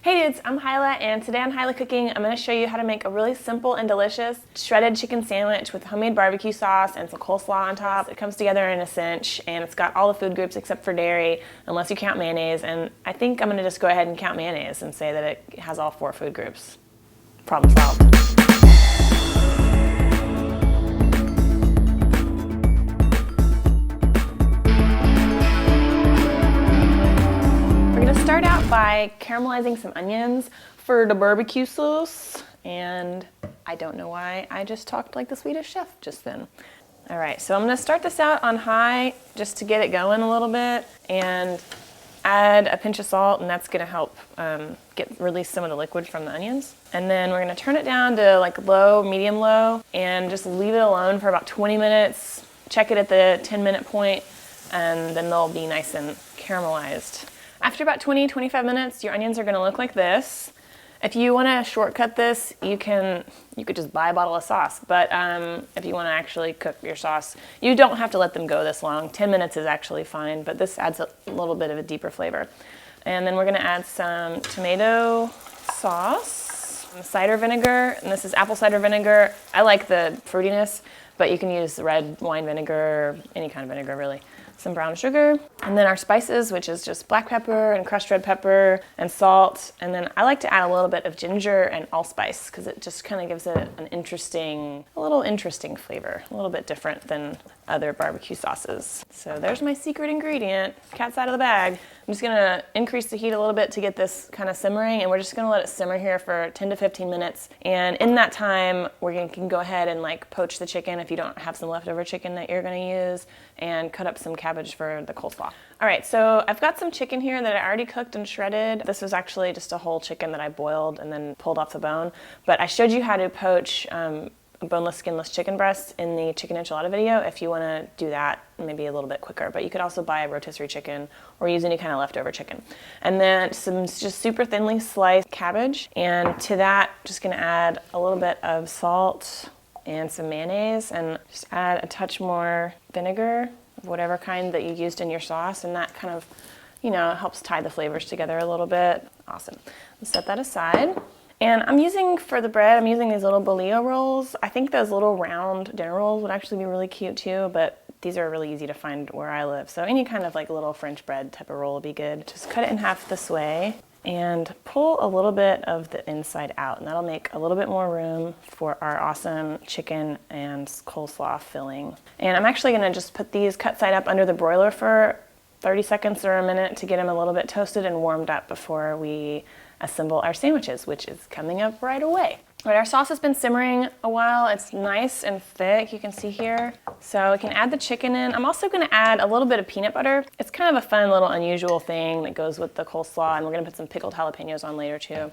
Hey dudes, I'm Hilah, and today on Hilah Cooking, I'm going to show you how to make a really simple and delicious shredded chicken sandwich with homemade barbecue sauce and some coleslaw on top. It comes together in a cinch, and it's got all the food groups except for dairy, unless you count mayonnaise, and I think I'm going to just go ahead and count mayonnaise and say that it has all 4 food groups. Problem solved. Start out by caramelizing some onions for the barbecue sauce, and I don't know why I just talked like the Swedish chef just then. All right, so I'm gonna start this out on high just to get it going a little bit and add a pinch of salt, and that's gonna help release some of the liquid from the onions. And then we're gonna turn it down to like low, medium low, and just leave it alone for about 20 minutes. Check it at the 10-minute point, and then they'll be nice and caramelized. After about 20-25 minutes, your onions are going to look like this. If you want to shortcut this, you could just buy a bottle of sauce. But if you want to actually cook your sauce, you don't have to let them go this long. 10 minutes is actually fine, but this adds a little bit of a deeper flavor. And then we're going to add some tomato sauce, some cider vinegar, and this is apple cider vinegar. I like the fruitiness, but you can use red wine vinegar, any kind of vinegar really. Some brown sugar, and then our spices, which is just black pepper and crushed red pepper and salt. And then I like to add a little bit of ginger and allspice because it just kind of gives it a little interesting flavor, a little bit different than other barbecue sauces. So there's my secret ingredient, cat's out of the bag. I'm just gonna increase the heat a little bit to get this kind of simmering, and we're just gonna let it simmer here for 10 to 15 minutes. And in that time, we can go ahead and like poach the chicken if you don't have some leftover chicken that you're gonna use, and cut up some cabbage for the coleslaw. All right, so I've got some chicken here that I already cooked and shredded. This was actually just a whole chicken that I boiled and then pulled off the bone. But I showed you how to poach a boneless, skinless chicken breast in the chicken enchilada video if you want to do that maybe a little bit quicker. But you could also buy a rotisserie chicken or use any kind of leftover chicken. And then some just super thinly sliced cabbage. And to that, just going to add a little bit of salt and some mayonnaise, and just add a touch more vinegar of whatever kind that you used in your sauce, and that kind of, helps tie the flavors together a little bit. Awesome. Let's set that aside. And for the bread, I'm using these little bolillo rolls. I think those little round dinner rolls would actually be really cute too, but these are really easy to find where I live. So any kind of like little French bread type of roll would be good. Just cut it in half this way and pull a little bit of the inside out, and that'll make a little bit more room for our awesome chicken and coleslaw filling. And I'm actually gonna just put these cut side up under the broiler for 30 seconds or a minute to get them a little bit toasted and warmed up before we assemble our sandwiches, which is coming up right away. All right, our sauce has been simmering a while. It's nice and thick, you can see here. So we can add the chicken in. I'm also gonna add a little bit of peanut butter. It's kind of a fun little unusual thing that goes with the coleslaw, and we're gonna put some pickled jalapenos on later too.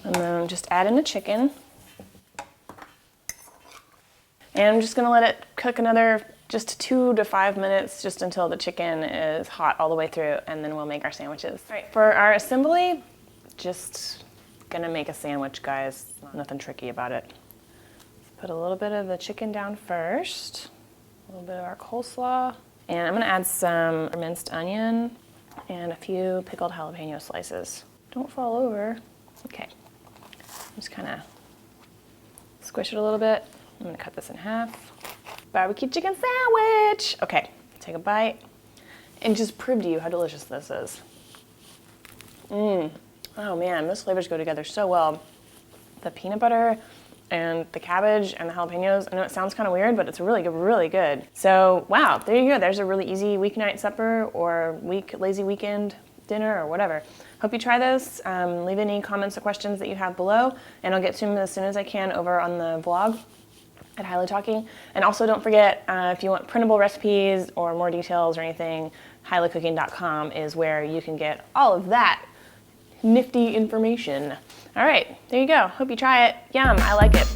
And then just add in the chicken. And I'm just gonna let it cook another just 2 to 5 minutes, just until the chicken is hot all the way through, and then we'll make our sandwiches. All right, for our assembly, just gonna make a sandwich, guys. Nothing tricky about it. Let's put a little bit of the chicken down first, a little bit of our coleslaw, and I'm gonna add some minced onion and a few pickled jalapeno slices. Don't fall over. Okay, just kind of squish it a little bit. I'm gonna cut this in half. Barbecue chicken sandwich. Okay, take a bite and just prove to you how delicious this is. Oh man, those flavors go together so well. The peanut butter and the cabbage and the jalapenos. I know it sounds kind of weird, but it's really good, really good. So wow, there you go. There's a really easy weeknight supper or lazy weekend dinner or whatever. Hope you try those. Leave any comments or questions that you have below, and I'll get to them as soon as I can over on the vlog at Hilah Talking. And also don't forget, if you want printable recipes or more details or anything, HilahCooking.com is where you can get all of that nifty information. All right, there you go. Hope you try it. Yum, I like it.